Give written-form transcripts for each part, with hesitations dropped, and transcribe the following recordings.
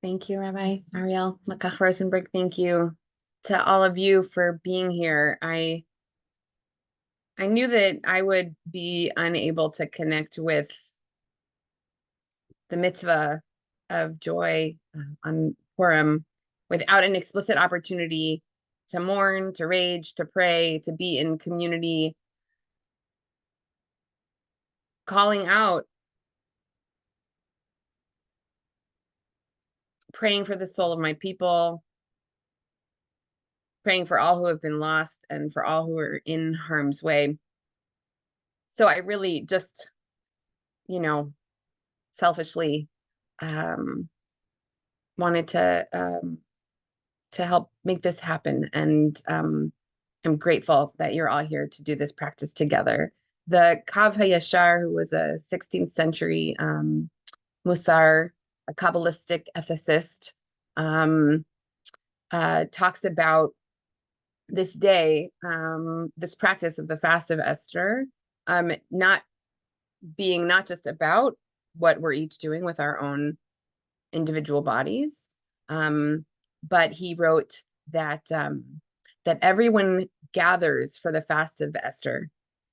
Thank you, Rabbi Ariel Lakach Rosenberg. Thank you to all of you for being here. I knew that I would be unable to connect with the mitzvah of joy on Purim without an explicit opportunity to mourn, to rage, to pray, to be in community, calling out, praying for the soul of my people, praying for all who have been lost and for all who are in harm's way. So I really just, selfishly wanted to help make this happen. And I'm grateful that you're all here to do this practice together. The Kav HaYashar, who was a 16th century Musar, a Kabbalistic ethicist, talks about this day, this practice of the fast of Esther, not just about what we're each doing with our own individual bodies, but he wrote that that everyone gathers for the fast of Esther,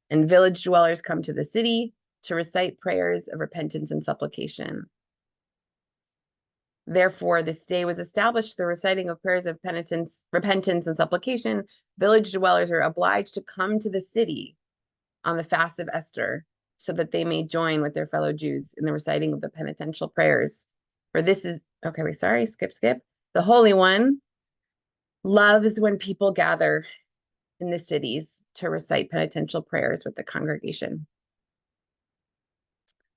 and village dwellers come to the city to recite prayers of repentance and supplication. Therefore, this day was established the reciting of prayers of penitence, repentance, and supplication. Village dwellers are obliged to come to the city on the fast of Esther so that they may join with their fellow Jews in the reciting of the penitential prayers. For this is, okay, wait, sorry, skip. The Holy One loves when people gather in the cities to recite penitential prayers with the congregation.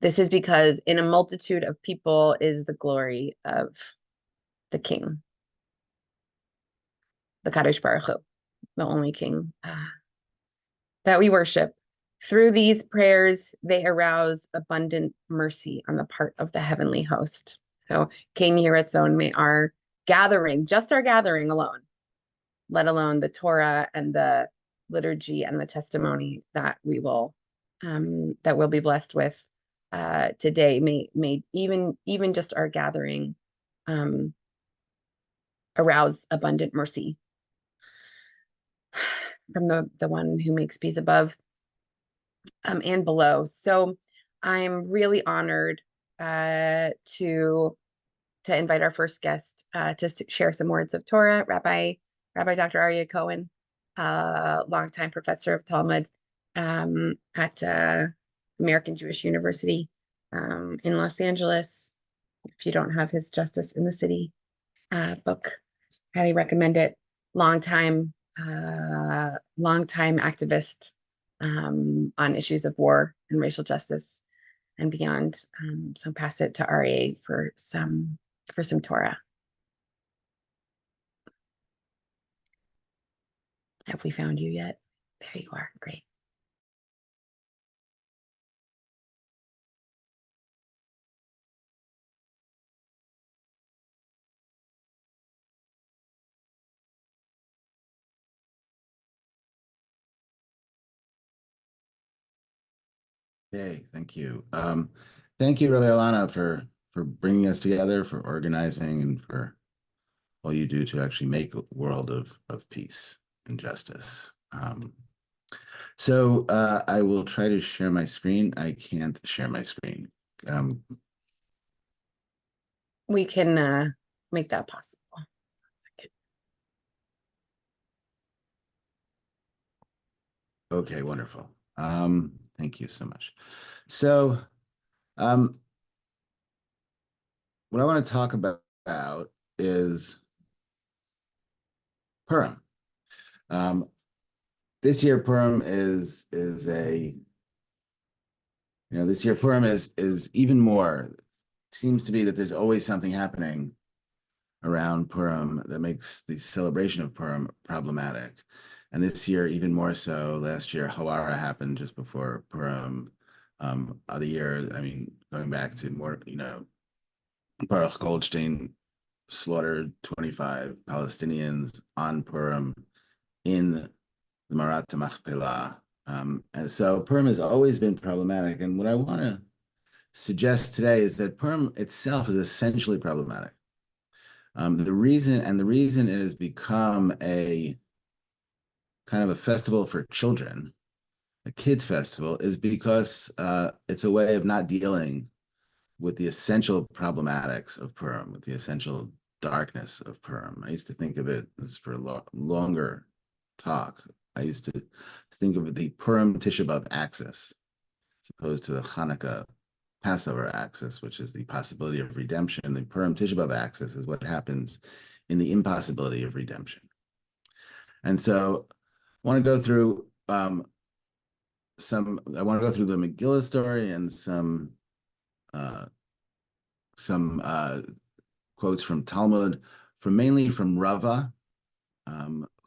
This is because in a multitude of people is the glory of the King, the Kadosh Baruch Hu, the only King that we worship. Through these prayers, they arouse abundant mercy on the part of the heavenly host. So, King Yiratzon, may our gathering, just our gathering alone, let alone the Torah and the liturgy and the testimony that we'll be blessed with today, may even just our gathering arouse abundant mercy from the one who makes peace above and below. So I'm really honored to invite our first guest to share some words of Torah, Rabbi Dr. Aryeh Cohen, longtime professor of Talmud at American Jewish University in Los Angeles. If you don't have his Justice in the City book, highly recommend it. Longtime activist on issues of war and racial justice and beyond. So pass it to Aryeh for some Torah. Have we found you yet? There you are. Great. Okay, thank you. Thank you, Rabbi Alana, for bringing us together, for organizing, and for all you do to actually make a world of peace and justice. So I will try to share my screen. I can't share my screen. We can make that possible. Okay, wonderful. Thank you so much. So what I want to talk about is Purim. This year Purim is this year Purim is even more. Seems to be that there's always something happening around Purim that makes the celebration of Purim problematic. And this year, even more so. Last year, Hawara happened just before Purim. Other year, I mean, going back to more, Baruch Goldstein slaughtered 25 Palestinians on Purim in the Marat Machpelah. And so Purim has always been problematic. And what I want to suggest today is that Purim itself is essentially problematic. The reason it has become a kind of a festival for children, a kids festival, is because it's a way of not dealing with the essential problematics of Purim, with the essential darkness of Purim. I used to think of it as for a longer talk. I used to think of the Purim Tisha B'Av axis, as opposed to the Hanukkah Passover axis, which is the possibility of redemption. The Purim Tisha B'Av axis is what happens in the impossibility of redemption. And so I want to go through I want to go through the Megillah story and some quotes from Talmud, mainly from Rava,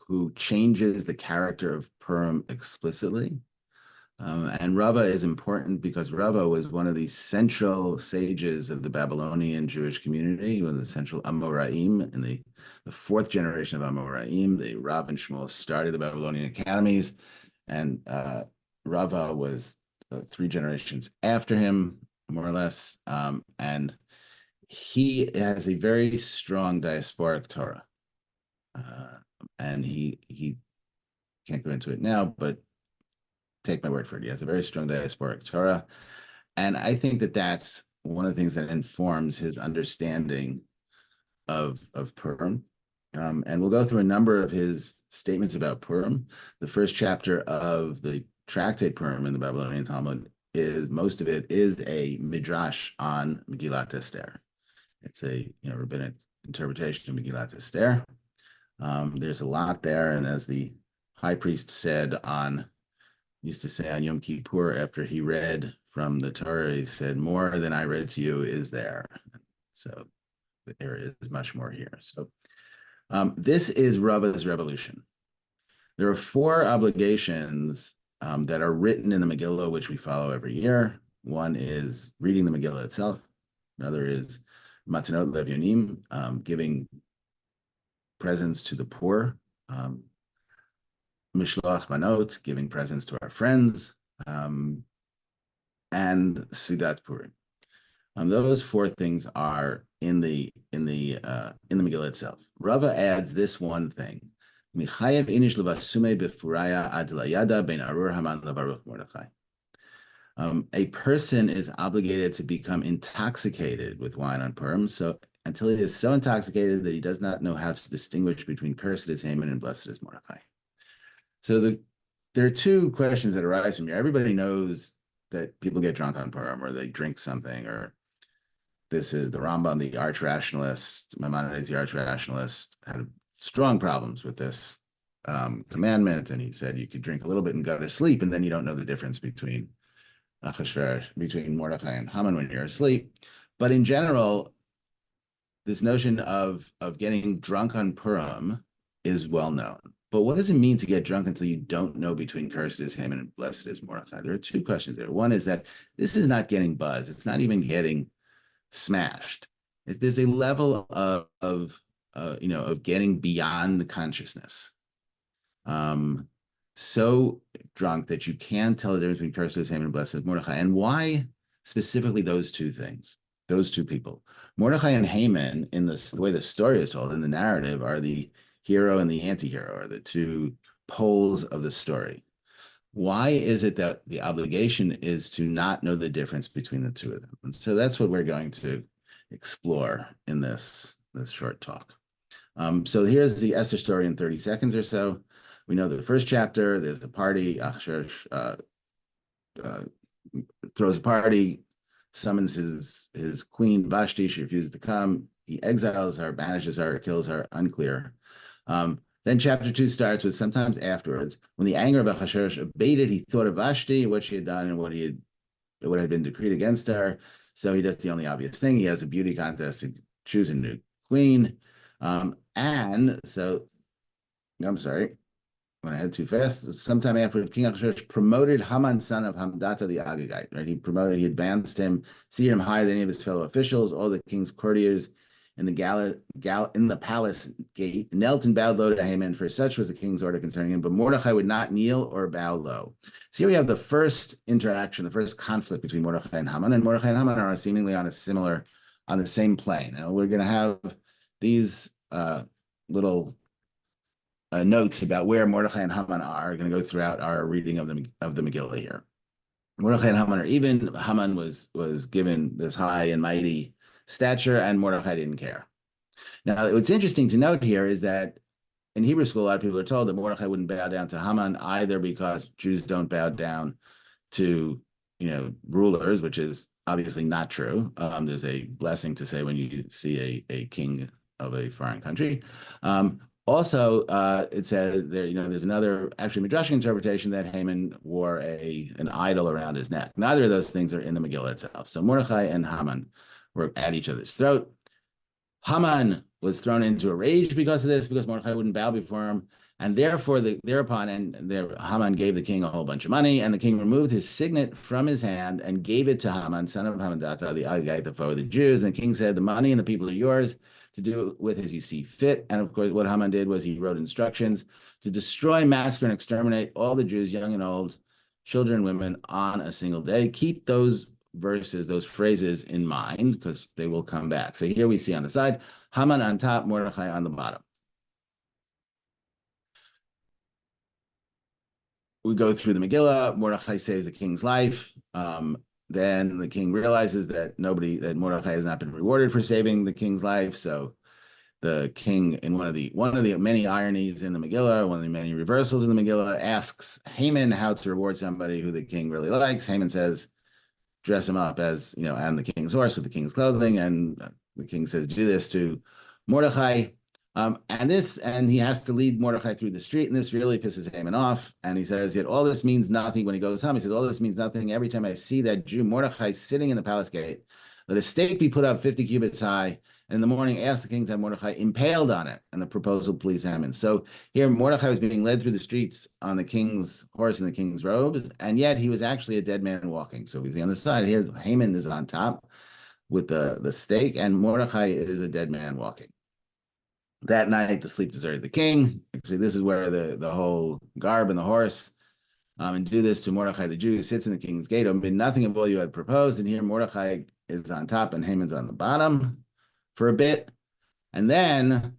who changes the character of Purim explicitly. And Rava is important because Rava was one of the central sages of the Babylonian Jewish community. He was the central Amoraim in the fourth generation of Amoraim. The Rav and Shmuel started the Babylonian academies, and Rava was 3 generations after him, more or less. And he has a very strong diasporic Torah. And he can't go into it now, but take my word for it. He has a very strong diasporic Torah. And I think that that's one of the things that informs his understanding of Purim. And we'll go through a number of his statements about Purim. The first chapter of the tractate Purim in the Babylonian Talmud most of it is a midrash on Megillat Esther. It's a rabbinic interpretation of Megillat Esther. There's a lot there, and as the high priest used to say on Yom Kippur after he read from the Torah, he said, "More than I read to you is there." So there is much more here. So this is Rava's revolution. There are four obligations that are written in the Megillah, which we follow every year. One is reading the Megillah itself. Another is Matanot Levyonim, giving presents to the poor. Mishloach Manot, giving presents to our friends. And Sudat Purim. Those four things are in the Megillah itself. Rava adds this one thing: Michayev inish levasume befuraya ad layada ben arur haman lebaruch Mordechai. A person is obligated to become intoxicated with wine on Purim, so until he is so intoxicated that he does not know how to distinguish between cursed is Haman and blessed is Mordechai. So there are two questions that arise from here. Everybody knows that people get drunk on Purim, or they drink something, or this is the Rambam, the arch rationalist, Maimonides, the arch rationalist, had strong problems with this commandment, and he said you could drink a little bit and go to sleep, and then you don't know the difference between Mordechai and Haman when you're asleep. But in general, this notion of getting drunk on Purim is well known. But what does it mean to get drunk until you don't know between cursed is Haman and blessed is Mordechai? There are two questions there. One is that this is not getting buzzed. It's not even getting smashed. If there's a level of getting beyond consciousness, so drunk that you can't tell the difference between cursed is Haman and blessed is Mordechai. And why specifically those two things, those two people? Mordechai and Haman, in the way the story is told in the narrative, are the hero and the anti-hero, are the two poles of the story. Why is it that the obligation is to not know the difference between the two of them? And so that's what we're going to explore in this short talk. So here's the Esther story in 30 seconds or so. We know the first chapter, there's the party. Achashverosh throws a party, summons his queen Vashti. She refuses to come. He exiles her, banishes her, kills her, unclear. Then chapter 2 starts with sometimes afterwards, when the anger of Achashverosh abated, he thought of Vashti, what she had done and what had been decreed against her. So he does the only obvious thing. He has a beauty contest to choose a new queen. And so, I'm sorry, when I had too fast, sometime after King Achashverosh promoted Haman, son of Hamdata the Agagite, right? He advanced him, seated him higher than any of his fellow officials. All the king's courtiers in the palace gate knelt and bowed low to Haman, for such was the king's order concerning him. But Mordechai would not kneel or bow low. So here we have the first interaction, the first conflict between Mordechai and Haman, and Mordechai and Haman are seemingly on the same plane. Now we're going to have these little notes about where Mordechai and Haman are going to go throughout our reading of the Megillah here. Mordechai and Haman are even. Haman was given this high and mighty stature, and Mordechai didn't care. Now, what's interesting to note here is that in Hebrew school, a lot of people are told that Mordechai wouldn't bow down to Haman either, because Jews don't bow down to rulers, which is obviously not true. There's a blessing to say when you see a king of a foreign country. Also, it says there's another actually midrashic interpretation that Haman wore an idol around his neck. Neither of those things are in the Megillah itself. So Mordechai and Haman were at each other's throat. Haman was thrown into a rage because of this, because Mordechai wouldn't bow before him, and therefore Haman gave the king a whole bunch of money, and the king removed his signet from his hand and gave it to Haman, son of Hammedatha, the Agagite, the foe of the Jews. And the king said, "The money and the people are yours, to do with as you see fit." And of course, what Haman did was he wrote instructions to destroy, massacre, and exterminate all the Jews, young and old, children and women, on a single day. Keep those verses, those phrases in mind, because they will come back. So here we see on the side, Haman on top, Mordechai on the bottom. We go through the Megillah. Mordechai saves the king's life. Then the king realizes that Mordechai has not been rewarded for saving the king's life. So the king, in one of the many ironies in the Megillah, one of the many reversals in the Megillah, asks Haman how to reward somebody who the king really likes. Haman says, dress him up as, on the king's horse with the king's clothing. And the king says, do this to Mordechai. And he has to lead Mordecai through the street, and this really pisses Haman off. And he says, yet all this means nothing when he goes home. He says, all this means nothing. Every time I see that Jew Mordecai sitting in the palace gate, let a stake be put up 50 cubits high, and in the morning ask the king to have Mordecai impaled on it. And the proposal pleased Haman. So here Mordecai was being led through the streets on the king's horse and the king's robes, and yet he was actually a dead man walking. So we see on the side here, Haman is on top with the stake, and Mordecai is a dead man walking. That night, the sleep deserted the king. Actually, this is where the whole garb and the horse, and do this to Mordecai the Jew, who sits in the king's gate, omit nothing of all you had proposed. And here Mordecai is on top and Haman's on the bottom for a bit. And then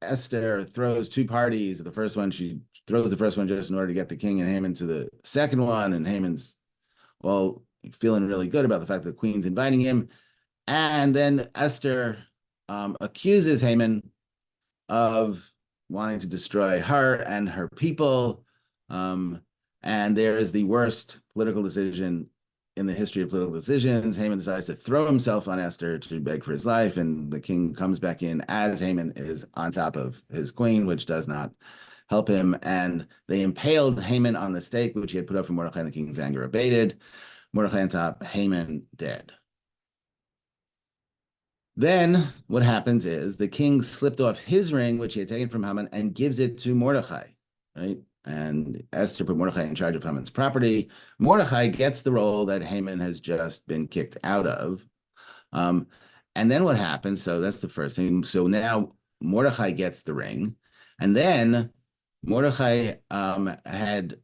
Esther throws two parties. The first one, she throws the first one just in order to get the king and Haman to the second one. And Haman's, well, feeling really good about the fact that the queen's inviting him. And then Esther accuses Haman of wanting to destroy her and her people. And there is the worst political decision in the history of political decisions. Haman decides to throw himself on Esther to beg for his life, and the king comes back in as Haman is on top of his queen, which does not help him. And they impaled Haman on the stake, which he had put up for Mordecai, and the king's anger abated. Mordecai on top, Haman dead. Then what happens is the king slipped off his ring, which he had taken from Haman, and gives it to Mordecai, right? And Esther put Mordecai in charge of Haman's property. Mordecai gets the role that Haman has just been kicked out of. And then what happens? So that's the first thing. So now Mordecai gets the ring. And then Mordecai had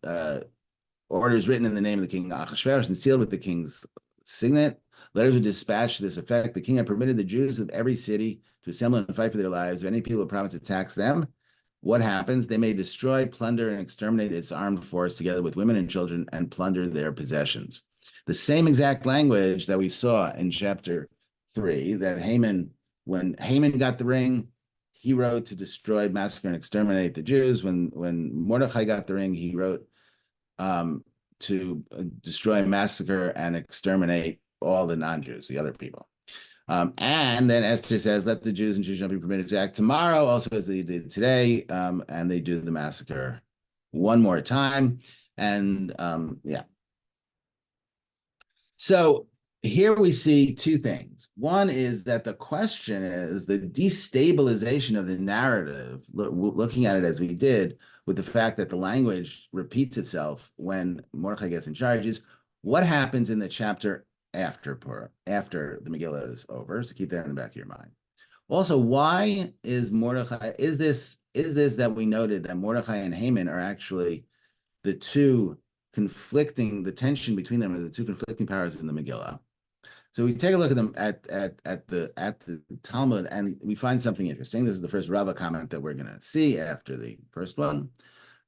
orders written in the name of the king Ahasuerus and sealed with the king's signet. Letters were dispatched to this effect. The king had permitted the Jews of every city to assemble and fight for their lives. If any people of province attacks them, what happens? They may destroy, plunder, and exterminate its armed force together with women and children and plunder their possessions. The same exact language that we saw in chapter 3, that Haman, when Haman got the ring, he wrote to destroy, massacre, and exterminate the Jews. When Mordecai got the ring, he wrote to destroy, massacre, and exterminate all the non-Jews, the other people. And then Esther says, let the Jews and Jews not be permitted to act tomorrow, also as they did today, and they do the massacre one more time. And yeah. So here we see two things. One is that the question is the destabilization of the narrative, looking at it as we did, with the fact that the language repeats itself when Mordecai gets in charge, is what happens in the chapter after the Megillah is over. So keep that in the back of your mind. Also, why is Mordecai, is this that we noted that Mordecai and Haman are actually the two conflicting, the tension between them are the two conflicting powers in the Megillah. So we take a look at them at the Talmud, and we find something interesting. This is the first Rava comment that we're going to see after the first one.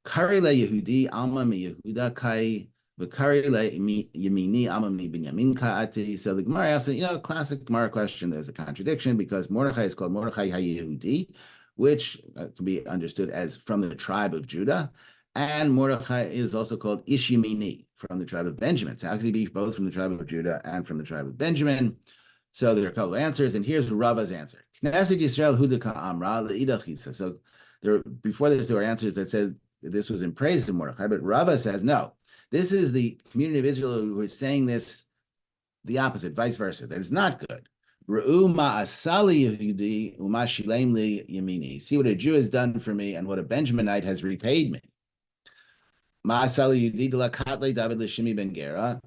Kari le Yehudi alma mi Yehuda kai v'kari le Yemini alma mi Binyamin ka'ati. So the Gemara asks, classic Gemara question. There's a contradiction because Mordechai is called Mordechai HaYehudi, which can be understood as from the tribe of Judah. And Mordechai is also called Ish Yemini, from the tribe of Benjamin. So how could he be both from the tribe of Judah and from the tribe of Benjamin? So there are a couple of answers, and here's Rava's answer. Knesset Yisrael Hudaka Amra Le'idachisa. So before this, there were answers that said this was in praise of Mordechai, but Rava says no. This is the community of Israel who is saying this, the opposite, vice versa. That is not good. Re'u ma'asali Yehudi u'ma shilem li yamini. See what a Jew has done for me and what a Benjaminite has repaid me. Ma'asali Yehudi d'lakatle David l'shimi ben Gera.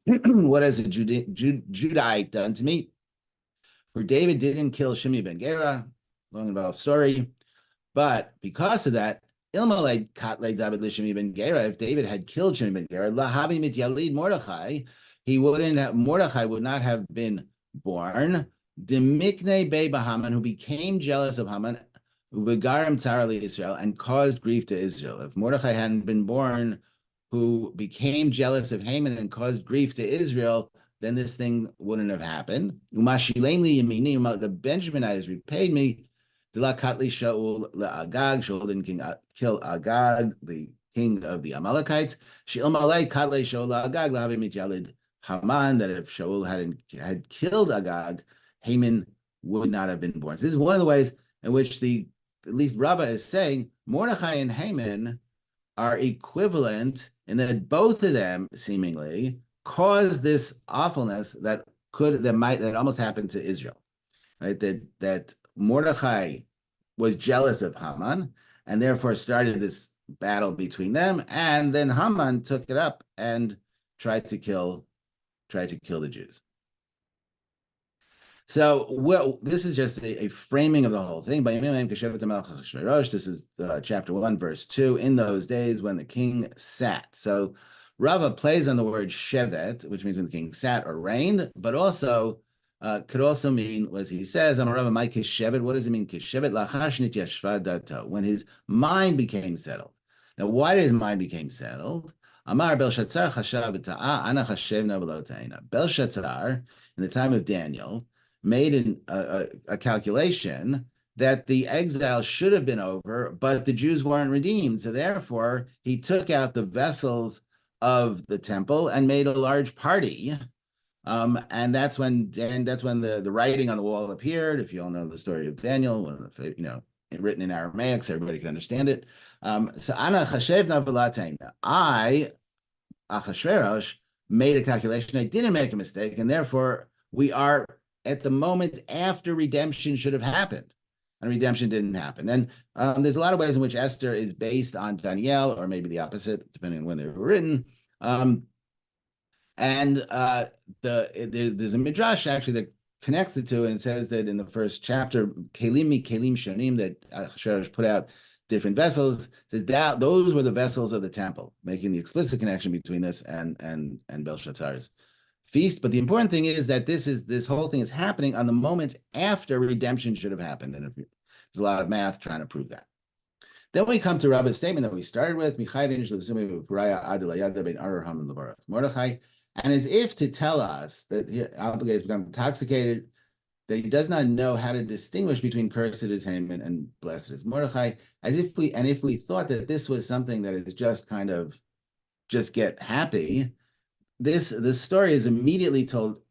What has a Judahite done to me? For David didn't kill Shimi ben Gera, long involved story, but because of that, Ilmalei Katle David l'Shimi ben Gera, if David had killed Shimi ben Gera, lahabi mit Yalid Mordechai, Mordechai would not have been born. Demikne be Haman, who became jealous of Haman, uvegarim tzara Israel, and caused grief to Israel. If Mordechai hadn't been born, who became jealous of Haman and caused grief to Israel, then this thing wouldn't have happened. The Benjaminite has repaid me. Shaul didn't kill Agag, the king of the Amalekites. Haman, that if Shaul had killed Agag, Haman would not have been born. So this is one of the ways in which at least Rava is saying Mordechai and Haman are equivalent in that both of them seemingly caused this awfulness that almost happened to Israel, right? That Mordechai was jealous of Haman and therefore started this battle between them, and then Haman took it up and tried to kill the Jews. So, well, this is just a framing of the whole thing. This is chapter 1, verse 2. In those days when the king sat. So, Rava plays on the word shevet, which means when the king sat or reigned, but also could also mean, as he says, I'm a Rava, my kishevet. What does it mean, kishevet? Lachashnit yashva dato, when his mind became settled. Now, why did his mind became settled? Amar Belshazzar chashav ta'a ana chashevna v'lo ta'ina. Belshazzar, in the time of Daniel, made a calculation that the exile should have been over, but the Jews weren't redeemed. So therefore, he took out the vessels of the temple and made a large party. And that's when the writing on the wall appeared. If you all know the story of Daniel, one of the written in Aramaic, so everybody can understand it. So Ana chashevna v'latena. I, Achashverosh, made a calculation. I didn't make a mistake, and therefore we are at the moment after redemption should have happened, and redemption didn't happen. And there's a lot of ways in which Esther is based on Daniel, or maybe the opposite, depending on when they were written. There's a midrash actually that connects the two, and it says that in the first chapter, kelim shonim, that Achashverosh put out different vessels, says that those were the vessels of the temple, making the explicit connection between this and Belshazzar's feast. But the important thing is that this whole thing is happening on the moment after redemption should have happened. And there's a lot of math trying to prove that. Then we come to Rabba's statement that we started with, Mordechai, and as if to tell us that here Abigail has become intoxicated, that he does not know how to distinguish between cursed is Haman and blessed is Mordechai, if we thought that this was something that is just kind of just get happy. This story is immediately told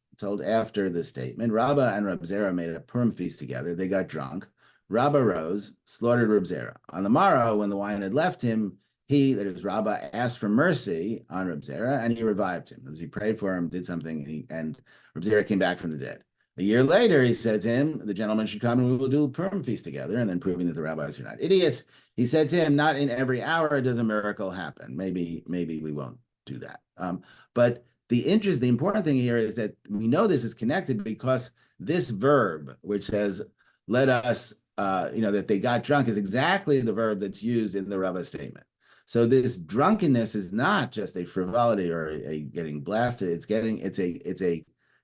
after the statement. Rabba and Reb Zera made a Purim feast together. They got drunk. Rabba rose, slaughtered Reb Zera. On the morrow, when the wine had left him, that is Rabba, asked for mercy on Reb Zera, and he revived him. As he prayed for him, did something, and Reb Zera came back from the dead. A year later, he said to him, the gentleman should come and we will do a Purim feast together, and then proving that the rabbis are not idiots. He said to him, not in every hour does a miracle happen. Maybe we won't do that. But the important thing here is that we know this is connected because this verb, which says, let us, that they got drunk, is exactly the verb that's used in the Rava statement. So this drunkenness is not just a frivolity or a getting blasted.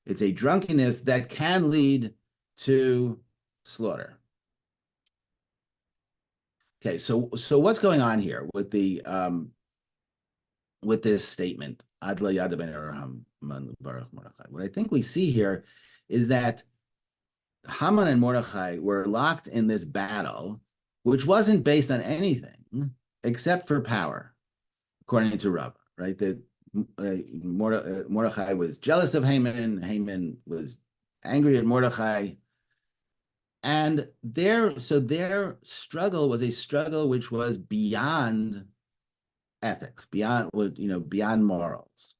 It's a drunkenness that can lead to slaughter. Okay, so what's going on here with this statement? What I think we see here is that Haman and Mordechai were locked in this battle, which wasn't based on anything except for power, according to Rabbah, right? That Mordechai was jealous of Haman. Haman was angry at Mordechai. And their struggle was a struggle which was beyond ethics, beyond morals.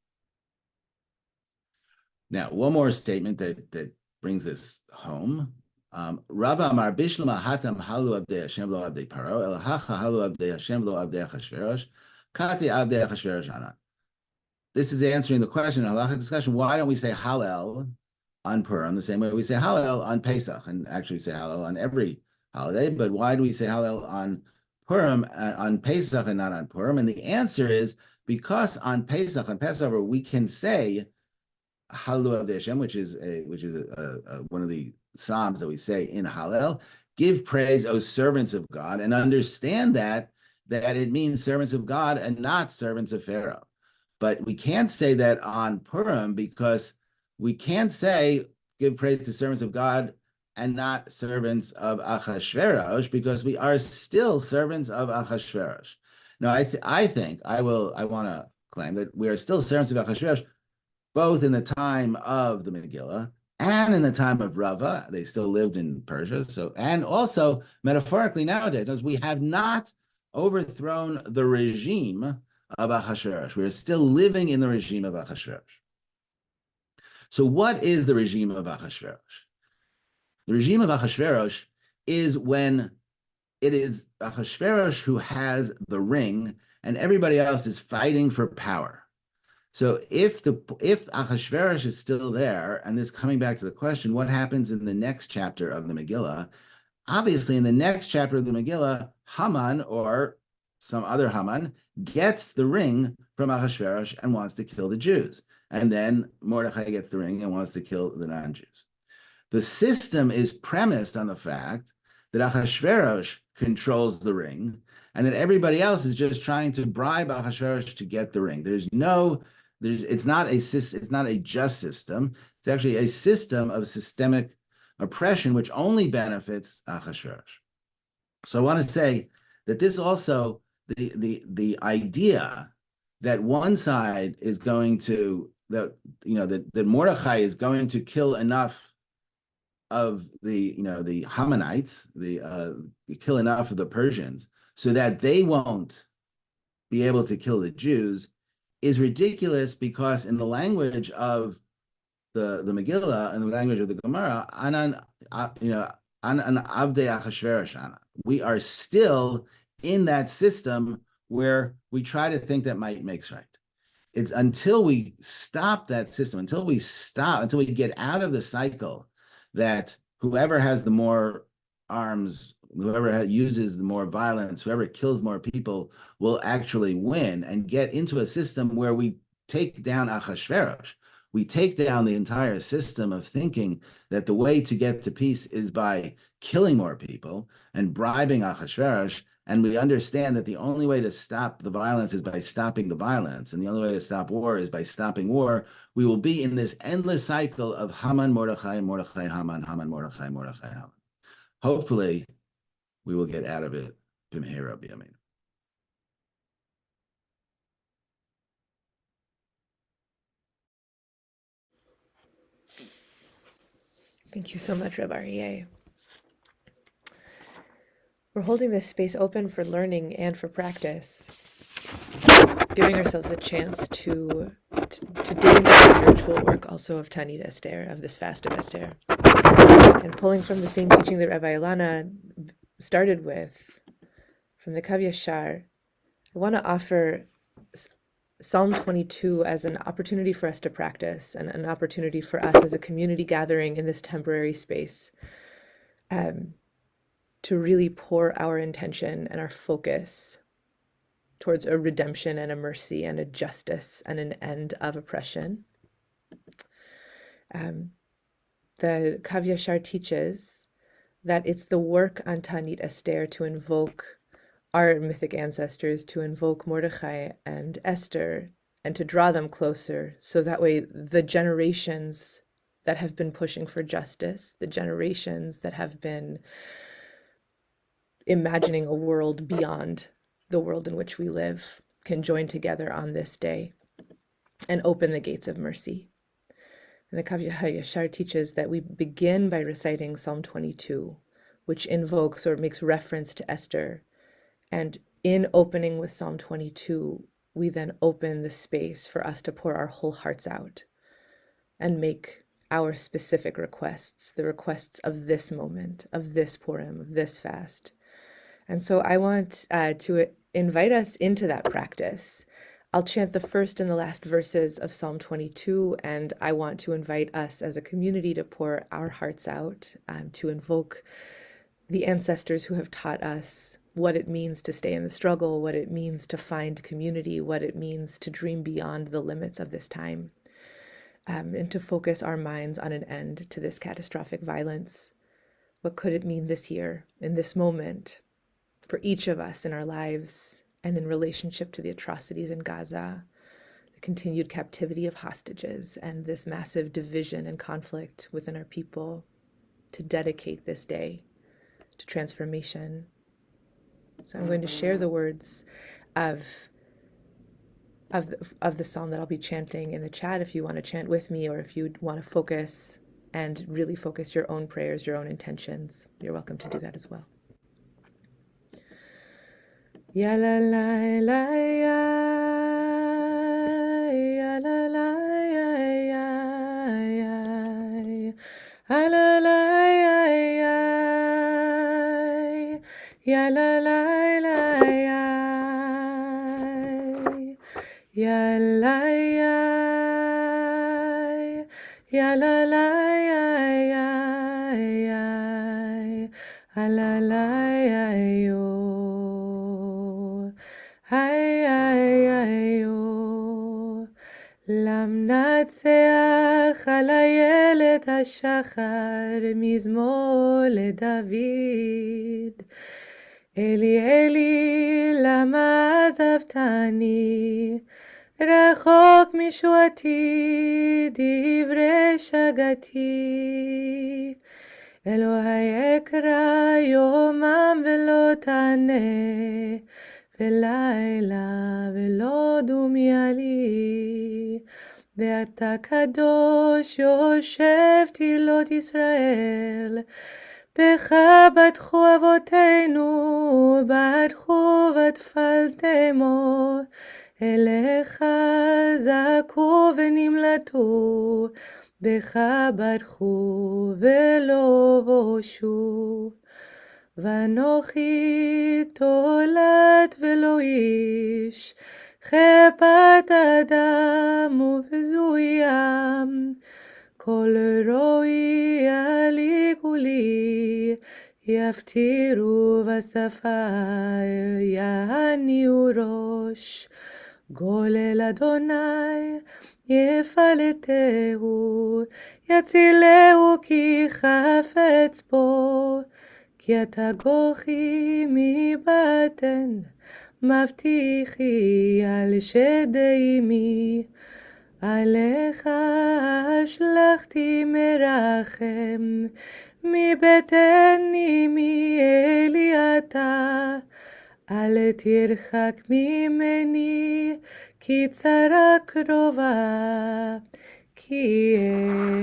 Now, one more statement that brings this home. Rava Amar Bishlama Hatam Halu Abdei Hashem Lo Abdei Paro El Hacha Halu Abdei Hashem Lo Abdei Achashverosh Kati Abdei Achashverosh Ana. This is answering the question in halacha discussion. Why don't we say Hallel on Purim the same way we say Hallel on Pesach, and actually say Hallel on every holiday? But why do we say Hallel on Purim, on Pesach, and not on Purim? And the answer is because on Pesach, on Passover, we can say Halu Avdei Hashem, which is one of the psalms that we say in Hallel. Give praise, O servants of God, and understand that it means servants of God and not servants of Pharaoh. But we can't say that on Purim because we can't say give praise to servants of God and not servants of Achashverosh, because we are still servants of Achashverosh. Now, I want to claim that we are still servants of Achashverosh, both in the time of the Megillah And in the time of Rava, they still lived in Persia. So, and also metaphorically nowadays, as we have not overthrown the regime of Ahasuerus. We are still living in the regime of Ahasuerus. So what is the regime of Ahasuerus? The regime of Ahasuerus is when it is Ahasuerus who has the ring and everybody else is fighting for power. So if Ahasuerus is still there, and this coming back to the question, what happens in the next chapter of the Megillah? Obviously, in the next chapter of the Megillah, Haman or some other Haman gets the ring from Ahasuerus and wants to kill the Jews. And then Mordechai gets the ring and wants to kill the non-Jews. The system is premised on the fact that Ahasuerus controls the ring and that everybody else is just trying to bribe Ahasuerus to get the ring. It's not a just system. It's actually a system of systemic oppression, which only benefits Ahasuerus. So I want to say that this also, the idea that one side is going to, that Mordechai is going to kill enough of the Hamanites, kill enough of the Persians so that they won't be able to kill the Jews is ridiculous, because in the language of the Megillah and the language of the Gemara, anan avdei Achashverosh ana. We are still in that system where we try to think that might makes right. It's until we stop that system, until we get out of the cycle that whoever has the more arms, whoever uses the more violence, whoever kills more people will actually win, and get into a system where we take down Achashverosh. We take down the entire system of thinking that the way to get to peace is by killing more people and bribing Achashverosh. And we understand that the only way to stop the violence is by stopping the violence. And the only way to stop war is by stopping war. We will be in this endless cycle of Haman, Mordechai, Mordechai, Haman, Haman, Mordechai, Mordechai, Haman. Hopefully, we will get out of it. B'mehera b'yamin. Thank you so much, Rabbi Aryeh. We're holding this space open for learning and for practice, giving ourselves a chance to dig into the spiritual work also of Tanit Esther, of this fast of Esther. And pulling from the same teaching that Rabbi Ilana started with, from the Kav Yashar, I want to offer Psalm 22 as an opportunity for us to practice, and an opportunity for us as a community gathering in this temporary space to really pour our intention and our focus towards a redemption and a mercy and a justice and an end of oppression. The Kav Yashar teaches that it's the work on Tanit Esther to invoke our mythic ancestors, to invoke Mordechai and Esther, and to draw them closer, so that way the generations that have been pushing for justice, the generations that have been imagining a world beyond the world in which we live, can join together on this day and open the gates of mercy. And the Kav Yashar teaches that we begin by reciting Psalm 22, which invokes or makes reference to Esther. And in opening with Psalm 22, we then open the space for us to pour our whole hearts out and make our specific requests, the requests of this moment, of this Purim, of this fast. And so I want to invite us into that practice. I'll chant the first and the last verses of Psalm 22, and I want to invite us as a community to pour our hearts out, to invoke the ancestors who have taught us what it means to stay in the struggle, what it means to find community, what it means to dream beyond the limits of this time, and to focus our minds on an end to this catastrophic violence. What could it mean this year, in this moment, for each of us in our lives and in relationship to the atrocities in Gaza, the continued captivity of hostages, and this massive division and conflict within our people, to dedicate this day to transformation. So I'm going to share the words of the psalm that I'll be chanting in the chat if you want to chant with me, or if you want to focus and really focus your own prayers, your own intentions. You're welcome to do that as well. Ya la la la ya, ya la la ya ya ya, ya la la ya ya, ya la la la ya, ya la ya, ya la la ya ya ya, ya la la ya yo. Ay, ay, ay, oh. למנצח על איילת השחר, מזמור לדוד. אלי, אלי, למה עזבתני? רחוק משועתי, דברי שגתי. אלוהי אקרא יומם ולא תענה, ולילה ולא דומיה לי. ואתה קדוש יושב תהילות ישראל, בך בטחו אבותינו, בטחו ותפלתמו, אליך זעקו ונמלטו, בך בטחו ולא בושו. ואנוכי תולת ולא איש, חפת אדם ובזוים, כל רואי יליגו לי, יפטירו בשפה יניעו ראש. גולל אדוני יפלטהו, יצילהו כי חפץ בו, כי אתה כוחי מבטן, מבטיחי על שדי אמי. עליך השלכתי מרחם, מבטן אמי אלי אתה. אל תרחק ממני, כי צרה קרובה, כי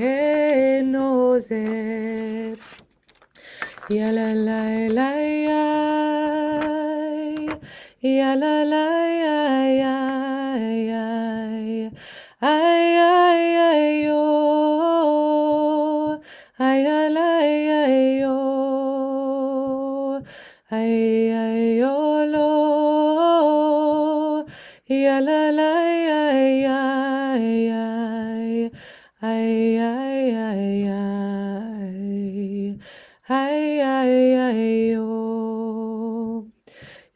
אין עוזר. Ya la la la ya, ya la la ya ya ya, ay ay ay yo, ay la ya yo, ay ay yo lo, ya la la ya ya ya, ay ay ay ay. היי היי היי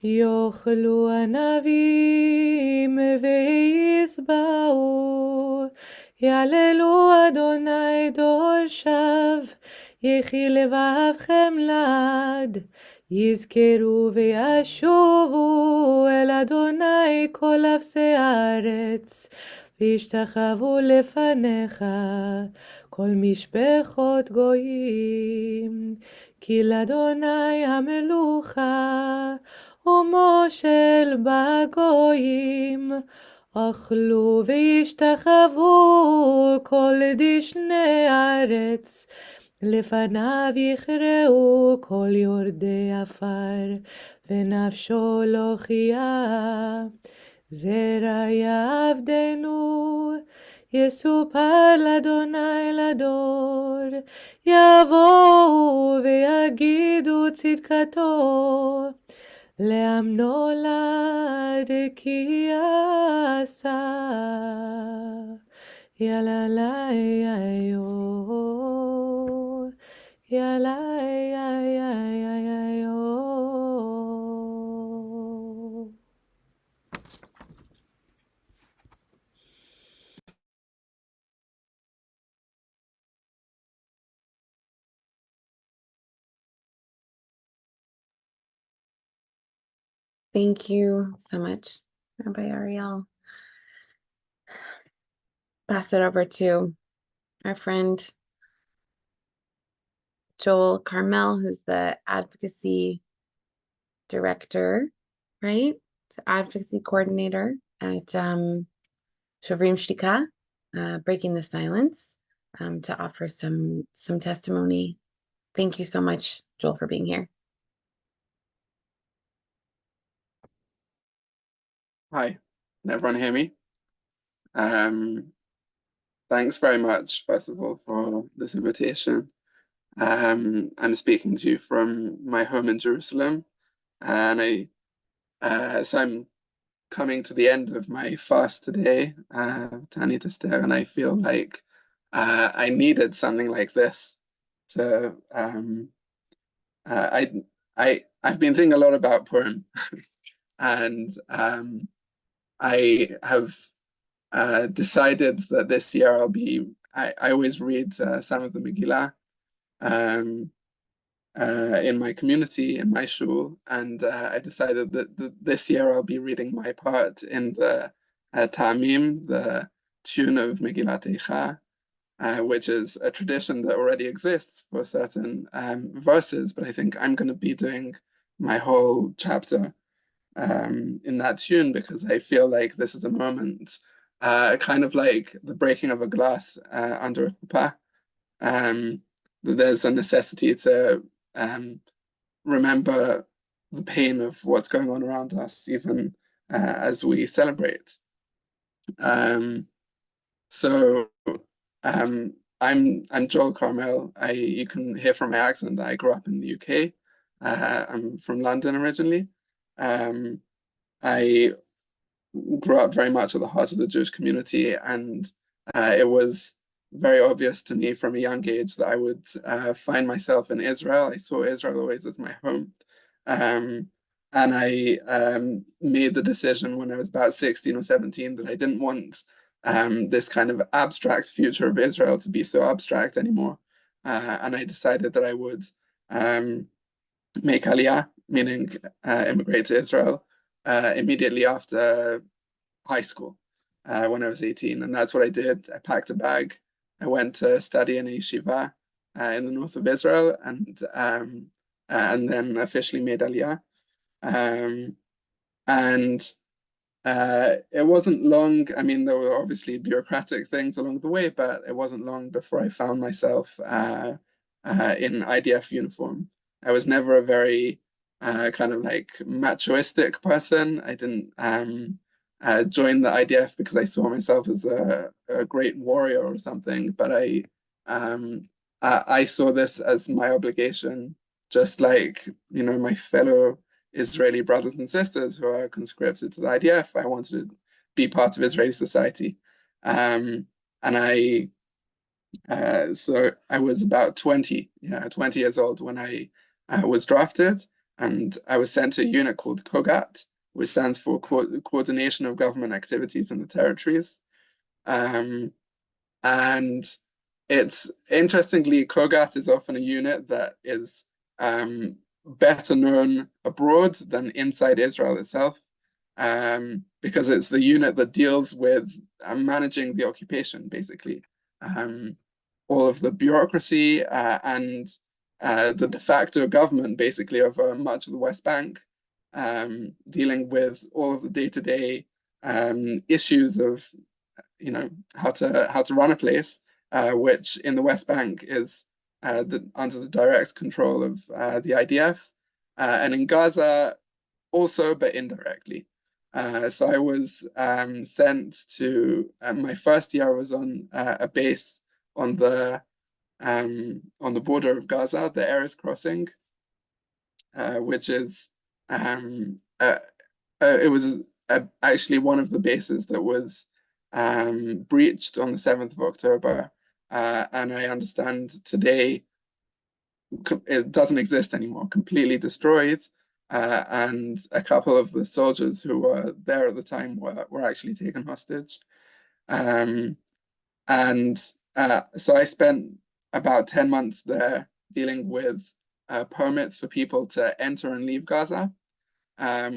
יאכלו ענבים וישבעו, יעללו אדוני דורשיו, יחי לבבכם לעד, יזכרו וישובו אל אדוני כל אפסי הארץ, וישתחוו לפניך כל משפחות גויים. כי לאדוני המלוכה ומושל בגויים, אכלו וישתחוו כל דשני הארץ, לפניו יכרעו כל יורדי עפר, ונפשו לא חיה. זרע יעבדנו, יסופר לאדוני לדור, יבואו ויגידו צדקתו, לעם נולד כי עשה. יאללה לה יאיו, יאללה יאיו. Thank you so much, Rabbi Ariel. Pass it over to our friend Joel Carmel, who's the advocacy director, right? Advocacy coordinator at Shovrim Shtika, Breaking the Silence. to offer some testimony. Thank you so much, Joel, for being here. Hi, can everyone hear me? Thanks very much, first of all, for this invitation. I'm speaking to you from my home in Jerusalem, and so I'm coming to the end of my fast today, Tanit Esther, and I feel like I needed something like this to. I've been thinking a lot about Purim, and I have decided that this year I always read some of the Megillah um, in my community, in my shul, and I decided that this year I'll be reading my part in the Ta'amim, the tune of Megillat Eicha, which is a tradition that already exists for certain verses, but I think I'm going to be doing my whole chapter in that tune because I feel like this is a moment, kind of like the breaking of a glass under a chuppah. There's a necessity to remember the pain of what's going on around us, even as we celebrate. So I'm Joel Carmel. You can hear from my accent that I grew up in the UK. I'm from London originally. I grew up very much at the heart of the Jewish community, and it was very obvious to me from a young age that I would find myself in Israel. I saw Israel always as my home. And I made the decision when I was about 16 or 17 that I didn't want this kind of abstract future of Israel to be so abstract anymore. And I decided that I would make Aliyah, meaning immigrate to Israel, immediately after high school when I was 18. And that's what I did. I packed a bag. I went to study in a yeshiva in the north of Israel and then officially made Aliyah. And it wasn't long. I mean, there were obviously bureaucratic things along the way, but it wasn't long before I found myself in IDF uniform. I was never a very kind of like machoistic person. I didn't join the IDF because I saw myself as a great warrior or something, but I saw this as my obligation, just like, you know, my fellow Israeli brothers and sisters who are conscripted to the IDF. I wanted to be part of Israeli society. And so I was about 20 years old when I was drafted, and I was sent to a unit called COGAT, which stands for Coordination of Government Activities in the Territories. And it's interestingly, COGAT is often a unit that is better known abroad than inside Israel itself, because it's the unit that deals with managing the occupation, basically. All of the bureaucracy and the de facto government, basically, of much of the West Bank, dealing with all of the day-to-day issues of, you know, how to run a place, which in the West Bank is under the direct control of the IDF, and in Gaza also, but indirectly. So I was sent to my first year. I was on a base on the border of Gaza, the Erez crossing, which is it was actually one of the bases that was breached on the 7th of October, and I understand today it doesn't exist anymore, completely destroyed. And a couple of the soldiers who were there at the time were actually taken hostage. And so I spent about 10 months there dealing with permits for people to enter and leave Gaza,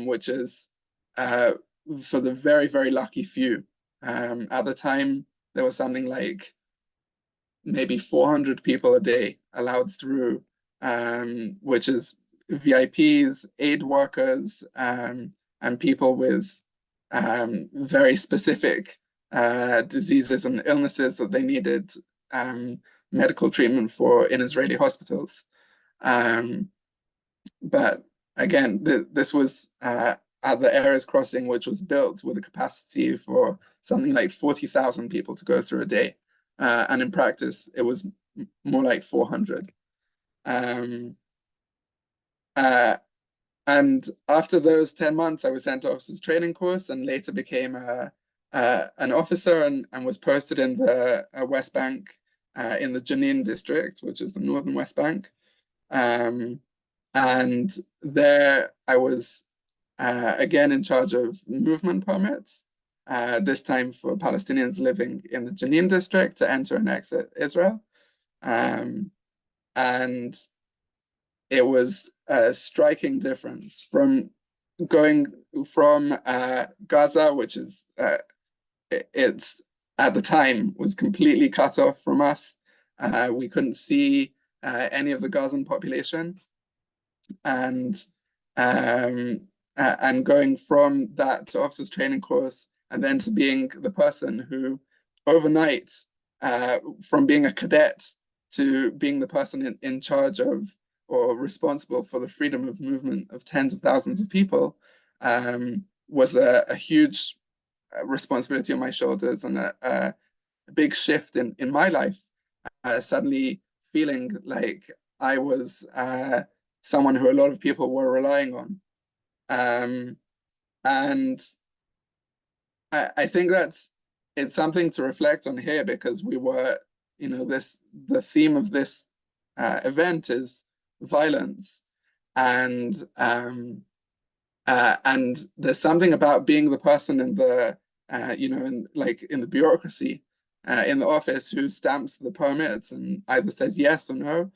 which is for the very, very lucky few. At the time, there was something like maybe 400 people a day allowed through, which is VIPs, aid workers, and people with very specific diseases and illnesses that they needed medical treatment for in Israeli hospitals. But again, this was at the Erez crossing, which was built with a capacity for something like 40,000 people to go through a day. And in practice, it was more like 400. And after those 10 months, I was sent to officers training course and later became an officer and was posted in the West Bank in the Jenin district, which is the northern West Bank. And there I was again in charge of movement permits, this time for Palestinians living in the Jenin district to enter and exit Israel. And it was a striking difference from going from Gaza, which is it's at the time was completely cut off from us. We couldn't see any of the Gazan population, and going from that to officers training course and then to being the person who overnight, from being a cadet to being the person in charge of or responsible for the freedom of movement of tens of thousands of people, was a huge responsibility on my shoulders and a big shift in my life. Suddenly feeling like I was someone who a lot of people were relying on. And I think it's something to reflect on here, because we were, the theme of this event is violence. And there's something about being the person in the, in the bureaucracy, in the office, who stamps the permits and either says yes or no,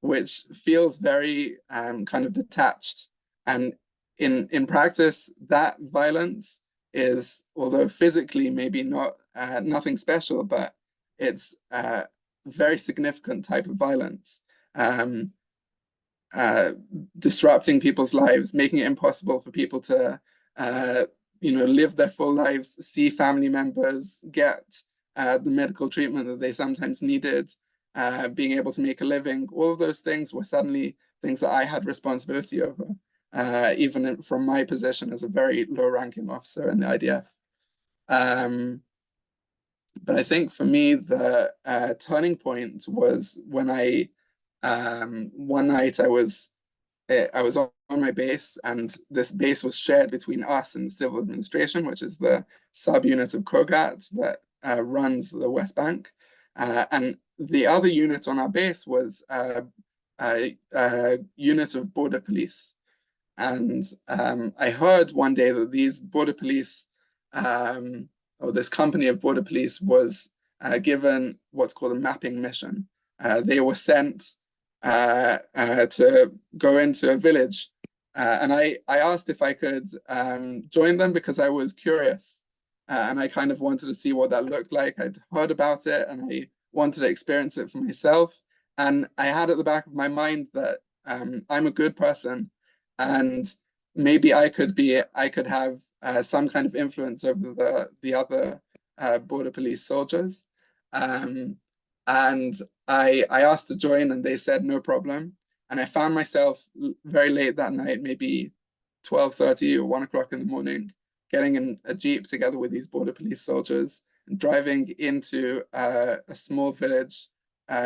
which feels very kind of detached. And in practice, that violence is, although physically maybe not nothing special, but it's a very significant type of violence. Disrupting people's lives, making it impossible for people to live their full lives, see family members, get the medical treatment that they sometimes needed, being able to make a living. All of those things were suddenly things that I had responsibility over, even from my position as a very low-ranking officer in the IDF. But I think for me, the turning point was when one night I was on my base, and this base was shared between us and the civil administration, which is the subunit of Kogat that runs the West Bank. And the other unit on our base was a unit of border police. And I heard one day that these border police, or this company of border police, was given what's called a mapping mission. They were sent to go into a village. And I asked if I could join them, because I was curious. And I kind of wanted to see what that looked like. I'd heard about it and I wanted to experience it for myself. And I had at the back of my mind that I'm a good person, and maybe I could have some kind of influence over the other border police soldiers. And I asked to join, and they said no problem. And I found myself very late that night, maybe 12:30 or 1 o'clock in the morning, getting in a Jeep together with these border police soldiers and driving into a small village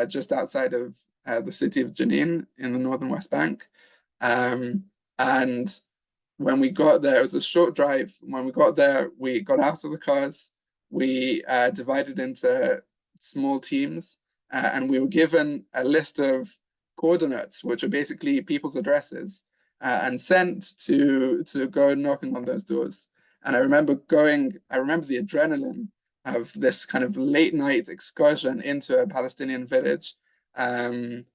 just outside of the city of Jenin in the northern West Bank. And when we got there, it was a short drive. When we got there, we got out of the cars. We divided into small teams, and we were given a list of coordinates, which are basically people's addresses, and sent to go knocking on those doors. And I remember the adrenaline of this kind of late night excursion into a Palestinian village, running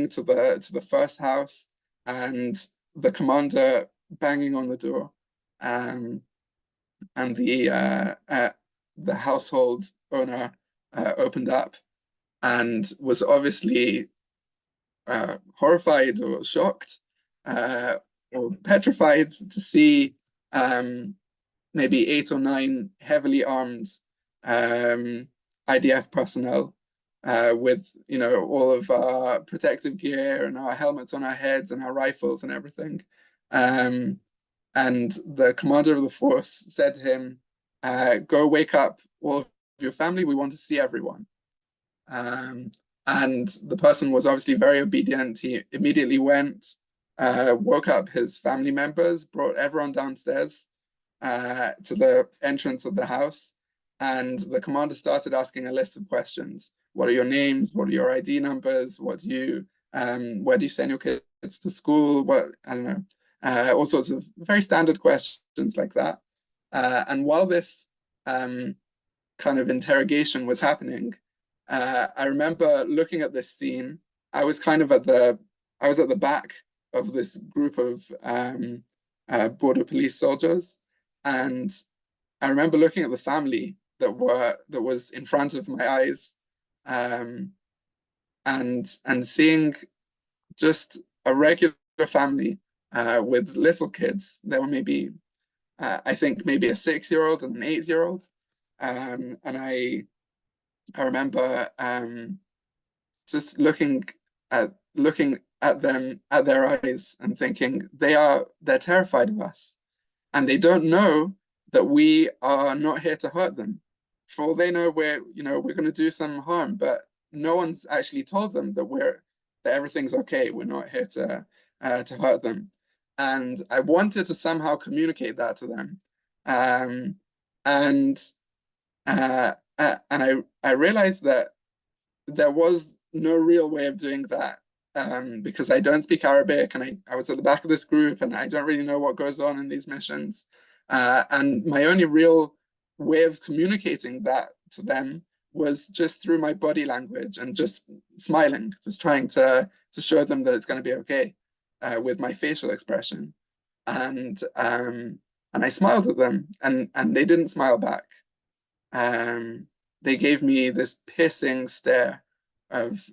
to the first house, and the commander banging on the door, and the household owner opened up and was obviously horrified or shocked or petrified to see maybe 8 or 9 heavily armed IDF personnel with, you know, all of our protective gear and our helmets on our heads and our rifles and everything. And the commander of the force said to him, go wake up all of your family. We want to see everyone. And the person was obviously very obedient. He immediately went, woke up his family members, brought everyone downstairs to the entrance of the house. And the commander started asking a list of questions. What are your names? What are your ID numbers? What do you, where do you send your kids to school? What, I don't know, all sorts of very standard questions like that. And while this kind of interrogation was happening, I remember looking at this scene. I was kind of at the back of this group of border police soldiers, and I remember looking at the family that was in front of my eyes, and seeing just a regular family with little kids. There were maybe I think maybe a 6-year-old and an 8-year-old, and I remember just looking at them, at their eyes, and thinking they're terrified of us, and they don't know that we are not here to hurt them. For all they know, we're going to do some harm, but no one's actually told them that everything's okay. We're not here to hurt them, and I wanted to somehow communicate that to them, and I realized that there was no real way of doing that, because I don't speak Arabic, and I was at the back of this group, and I don't really know what goes on in these missions. And my only real way of communicating that to them was just through my body language and just smiling, just trying to show them that it's going to be okay, with my facial expression. And I smiled at them, and they didn't smile back. They gave me this piercing stare of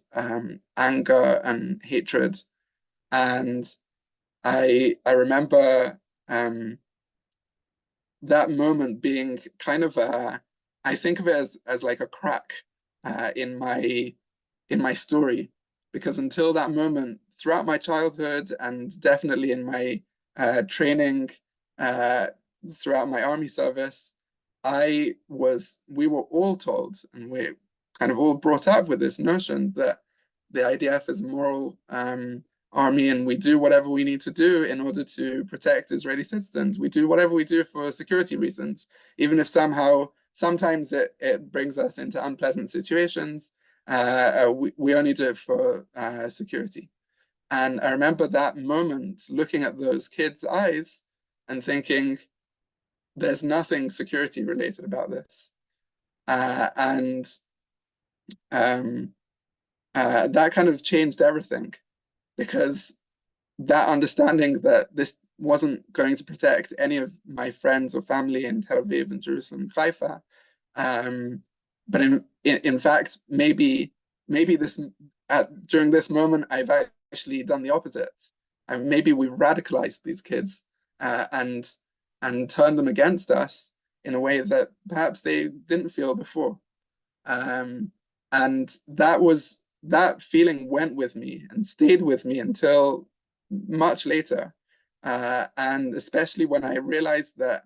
anger and hatred, and I remember that moment being kind of I think of it as like a crack in my story, because until that moment, throughout my childhood and definitely in my training throughout my army service, we were all told, and we're kind of all brought up with this notion that the IDF is a moral army, and we do whatever we need to do in order to protect Israeli citizens. We do whatever we do for security reasons, even if sometimes it brings us into unpleasant situations. We only do it for security. And I remember that moment, looking at those kids' eyes and thinking, there's nothing security related about this. And that kind of changed everything, because that understanding that this wasn't going to protect any of my friends or family in Tel Aviv and Jerusalem and Haifa, but in fact, maybe during this moment, I've actually done the opposite, and maybe we've radicalized these kids and turned them against us in a way that perhaps they didn't feel before. And that feeling went with me and stayed with me until much later, and especially when I realized that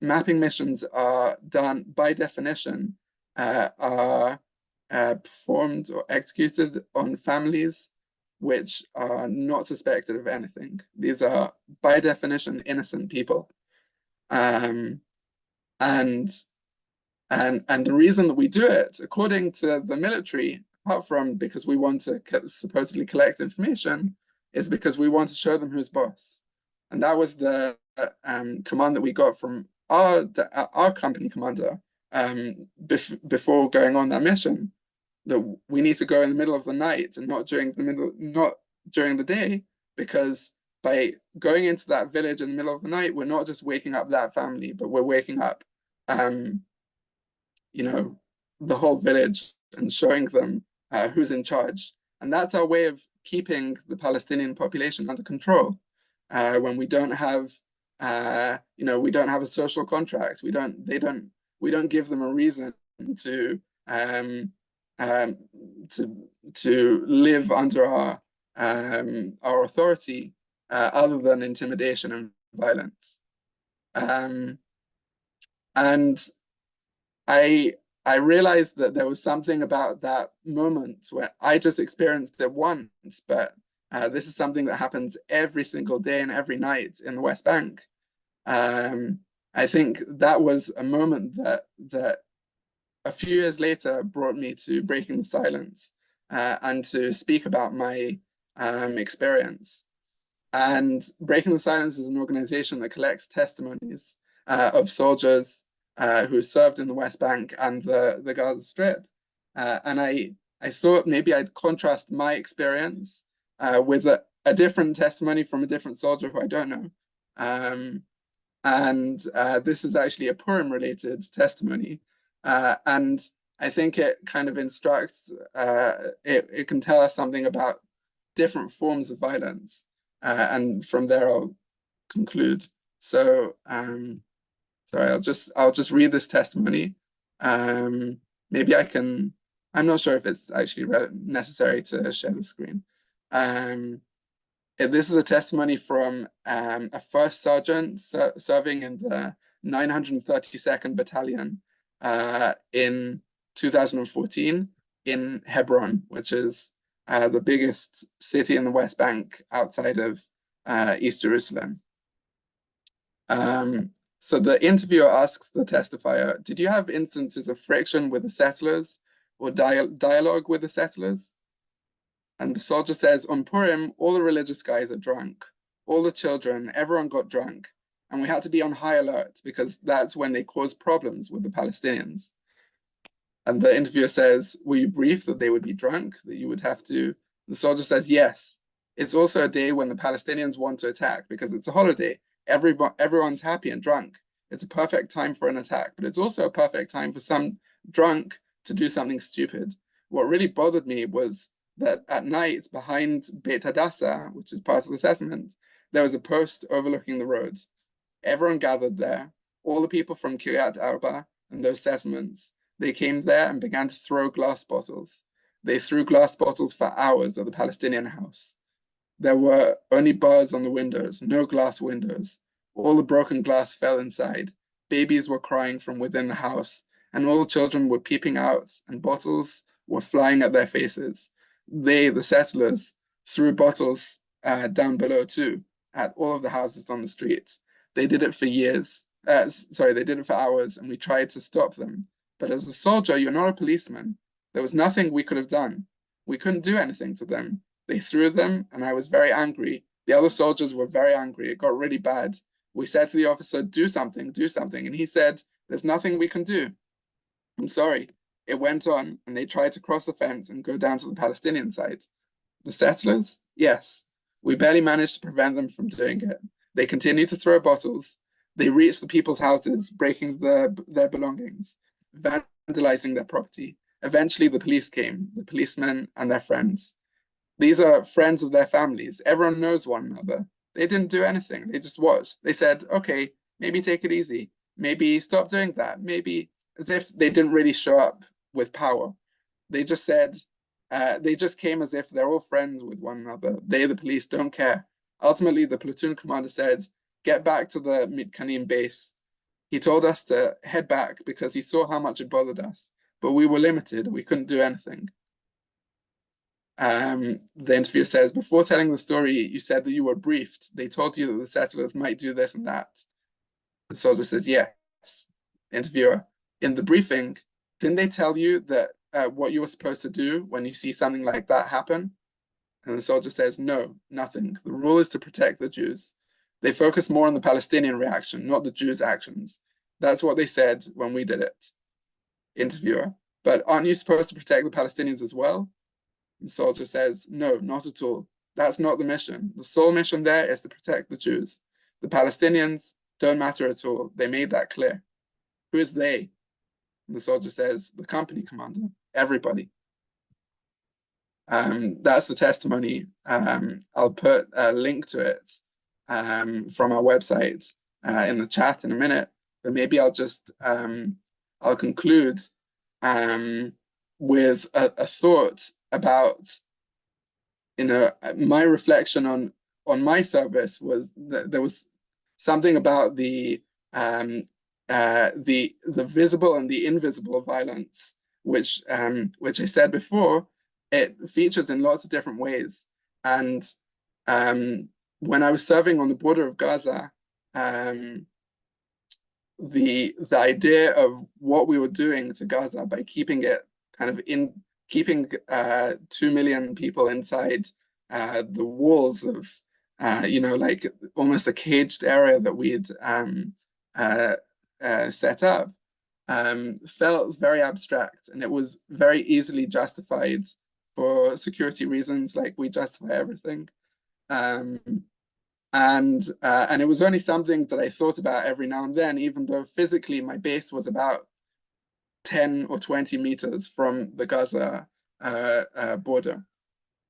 mapping missions are done by definition, are performed or executed on families which are not suspected of anything. These are by definition innocent people, and the reason that we do it, according to the military, apart from because we want to supposedly collect information, is because we want to show them who's boss. And that was the command that we got from our company commander before going on that mission, that we need to go in the middle of the night and not during the day, because by going into that village in the middle of the night, we're not just waking up that family, but we're waking up the whole village and showing them who's in charge. And that's our way of keeping the Palestinian population under control. When we don't have, we don't have a social contract. We don't give them a reason to um, to live under our authority, other than intimidation and violence. And I realized that there was something about that moment where I just experienced it once, but this is something that happens every single day and every night in the West Bank. I think that was a moment that a few years later brought me to breaking the silence, and to speak about my experience. And Breaking the Silence is an organization that collects testimonies of soldiers who served in the West Bank and the Gaza Strip. And I thought maybe I'd contrast my experience with a different testimony from a different soldier who I don't know. This is actually a Purim related testimony. And I think it kind of instructs, it can tell us something about different forms of violence. And from there I'll conclude. So sorry, I'll just read this testimony. Maybe I can. I'm not sure if it's actually necessary to share the screen. This is a testimony from a first sergeant serving in the 932nd Battalion in 2014 in Hebron, which is the biggest city in the West Bank outside of East Jerusalem. So the interviewer asks the testifier, did you have instances of friction with the settlers or dialogue with the settlers? And the soldier says, on Purim, all the religious guys are drunk. All the children, everyone got drunk. And we had to be on high alert because that's when they cause problems with the Palestinians. And the interviewer says, were you briefed that they would be drunk, that you would have to? The soldier says, yes. It's also a day when the Palestinians want to attack because it's a holiday. Everyone's happy and drunk. It's a perfect time for an attack, but it's also a perfect time for some drunk to do something stupid. What really bothered me was that at night behind Beit Hadassah, which is part of the settlement, there was a post overlooking the road. Everyone gathered there, all the people from Kiryat Arba and those settlements. They came there and began to throw glass bottles. They threw glass bottles for hours at the Palestinian house. There were only bars on the windows, no glass windows. All the broken glass fell inside. Babies were crying from within the house, and all the children were peeping out, and bottles were flying at their faces. They, the settlers, threw bottles down below too, at all of the houses on the street. They did it for years. They did it for hours, and we tried to stop them. But as a soldier, you're not a policeman. There was nothing we could have done. We couldn't do anything to them. They threw them, and I was very angry. The other soldiers were very angry. It got really bad. We said to the officer, do something. And he said, there's nothing we can do. I'm sorry. It went on, and they tried to cross the fence and go down to the Palestinian side. The settlers? Yes. We barely managed to prevent them from doing it. They continued to throw bottles. They reached the people's houses, breaking their belongings, vandalizing their property. Eventually, the police came, the policemen and their friends. These are friends of their families. Everyone knows one another. They didn't do anything. They just watched. They said, okay, maybe take it easy. Maybe stop doing that. Maybe, as if they didn't really show up with power. They just said, they just came as if they're all friends with one another. They, the police, don't care. Ultimately, the platoon commander said, get back to the Mitkanim base. He told us to head back because he saw how much it bothered us. But we were limited. We couldn't do anything. The interviewer says, before telling the story, you said that you were briefed. They told you that the settlers might do this and that. The soldier says, yes. Interviewer, in the briefing, didn't they tell you that what you were supposed to do when you see something like that happen? And the soldier says, no, nothing. The rule is to protect the Jews. They focus more on the Palestinian reaction, not the Jews' actions. That's what they said when we did it. Interviewer, but aren't you supposed to protect the Palestinians as well? The soldier says, no, not at all. That's not the mission. The sole mission there is to protect the Jews. The Palestinians don't matter at all. They made that clear. Who is they? And the soldier says, the company commander, everybody. That's the testimony. I'll put a link to it from our website in the chat in a minute, but maybe I'll just, I'll conclude with a thought about, my reflection on my service was that there was something about the visible and the invisible violence, which I said before, it features in lots of different ways. And when I was serving on the border of Gaza, the idea of what we were doing to Gaza by keeping it kind of keeping 2 million people inside the walls of like almost a caged area that we'd set up, felt very abstract, and it was very easily justified for security reasons, like we justify everything. And it was only something that I thought about every now and then, even though physically my base was about 10 or 20 meters from the Gaza border.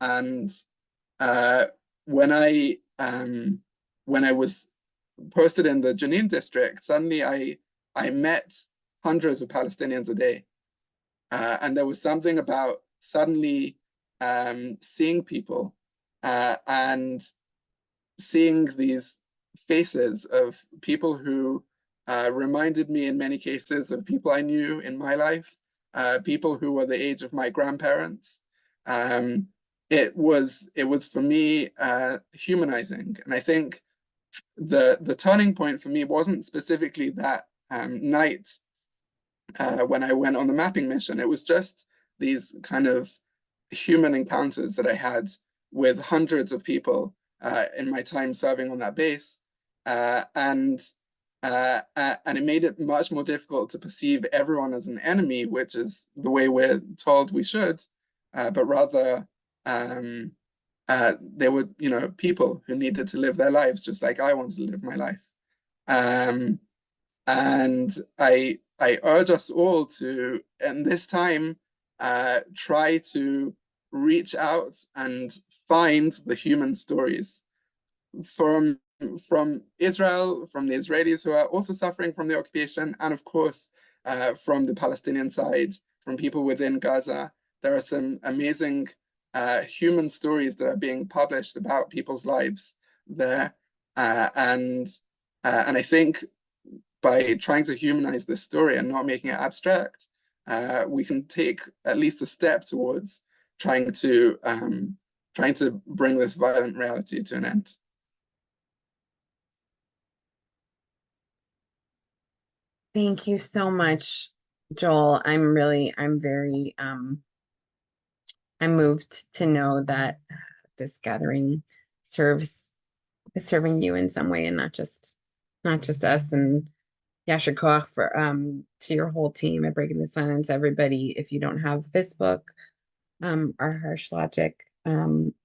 And when I was posted in the Jenin district, suddenly I met hundreds of Palestinians a day, and there was something about suddenly seeing people and seeing these faces of people who reminded me in many cases of people I knew in my life, people who were the age of my grandparents. It was for me humanizing, and I think the turning point for me wasn't specifically that night when I went on the mapping mission. It was just these kind of human encounters that I had with hundreds of people in my time serving on that base, and it made it much more difficult to perceive everyone as an enemy, which is the way we're told we should, but rather they were, people who needed to live their lives just like I wanted to live my life. And I urge us all to, in this time, try to reach out and find the human stories from Israel, from the Israelis who are also suffering from the occupation, and of course from the Palestinian side, from people within Gaza. There are some amazing human stories that are being published about people's lives there, and I think by trying to humanize this story and not making it abstract, we can take at least a step towards trying to bring this violent reality to an end. Thank you so much, Joel. I'm very I'm moved to know that this gathering is serving you in some way, and not just us. And Yasher Koach for to your whole team at Breaking the Silence. Everybody, if you don't have this book, Our Harsh Logic,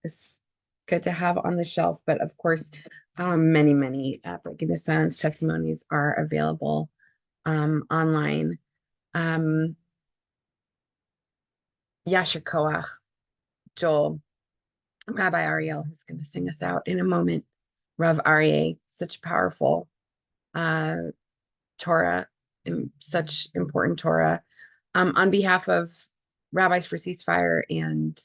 is good to have on the shelf. But of course, many Breaking the Silence testimonies are available online. Yasher Koach, Joel, Rabbi Ariel, who's going to sing us out in a moment. Rav Aryeh, such powerful Torah, such important Torah. On behalf of Rabbis for Ceasefire and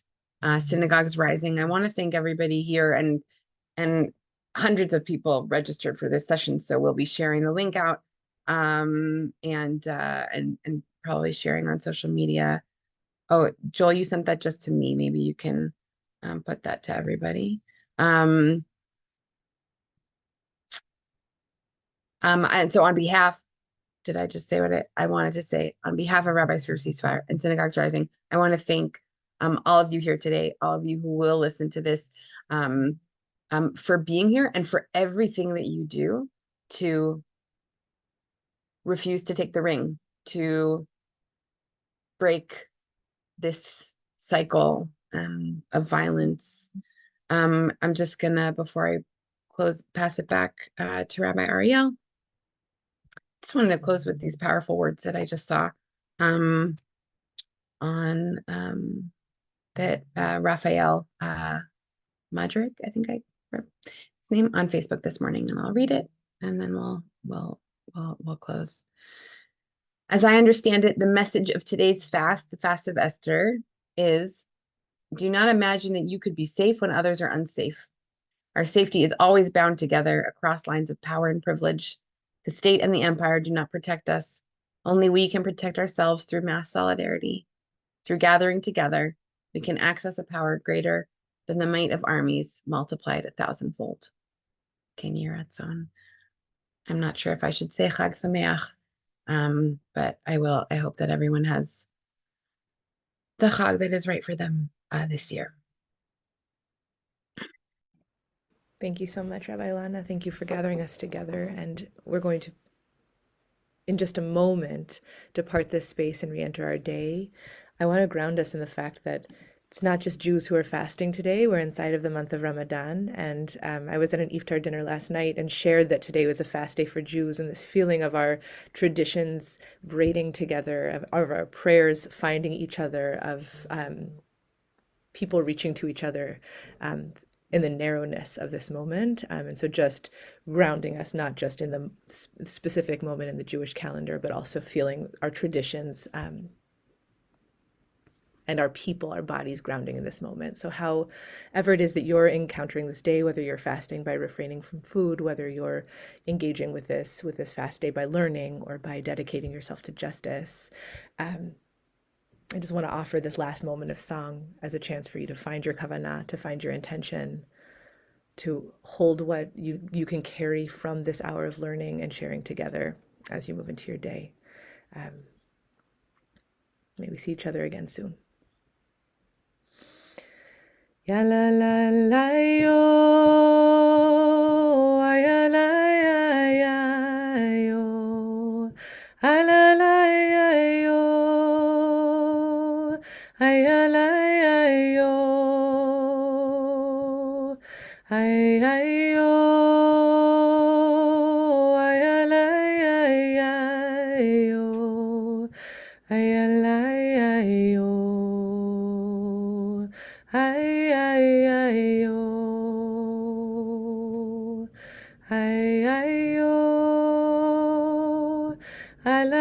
Synagogues Rising, I want to thank everybody here, and hundreds of people registered for this session. So we'll be sharing the link out and probably sharing on social media. Oh, Joel, you sent that just to me. Maybe you can put that to everybody. And so on behalf, did I just say what I wanted to say? On behalf of Rabbis for Ceasefire and Synagogues Rising, I want to thank all of you here today, all of you who will listen to this, for being here and for everything that you do to refuse to take the ring, to break this cycle of violence. I'm just gonna, before I pass it back to Rabbi Ariel, just wanted to close with these powerful words that I just saw on that Raphael Madrick, I think I wrote his name, on Facebook this morning, and I'll read it, and then we'll close. As I understand it, the message of today's fast, the fast of Esther, is do not imagine that you could be safe when others are unsafe. Our safety is always bound together across lines of power and privilege. The state and the empire do not protect us. Only we can protect ourselves through mass solidarity. Through gathering together, we can access a power greater than the might of armies multiplied 1,000-fold. Ken Yiratzon. I'm not sure if I should say Chag Sameach, but I will. I hope that everyone has the Chag that is right for them this year. Thank you so much, Rabbi Lana. Thank you for gathering us together. And we're going to, in just a moment, depart this space and re-enter our day. I want to ground us in the fact that it's not just Jews who are fasting today. We're inside of the month of Ramadan. And I was at an iftar dinner last night and shared that today was a fast day for Jews, and this feeling of our traditions braiding together, of our prayers finding each other, of people reaching to each other in the narrowness of this moment. And so just grounding us, not just in the specific moment in the Jewish calendar, but also feeling our traditions and our people, our bodies grounding in this moment. So however it is that you're encountering this day, whether you're fasting by refraining from food, whether you're engaging with this fast day by learning or by dedicating yourself to justice, I just want to offer this last moment of song as a chance for you to find your kavanah, to find your intention, to hold what you can carry from this hour of learning and sharing together as you move into your day. May we see each other again soon. Ya la la la yo, ya la ya ya yo, la la ya yo, ya la ya yo, ya yo, ya la ya yo, ya la ya yo. Ay, ay, ay, oh. Ay, ay, oh. Ala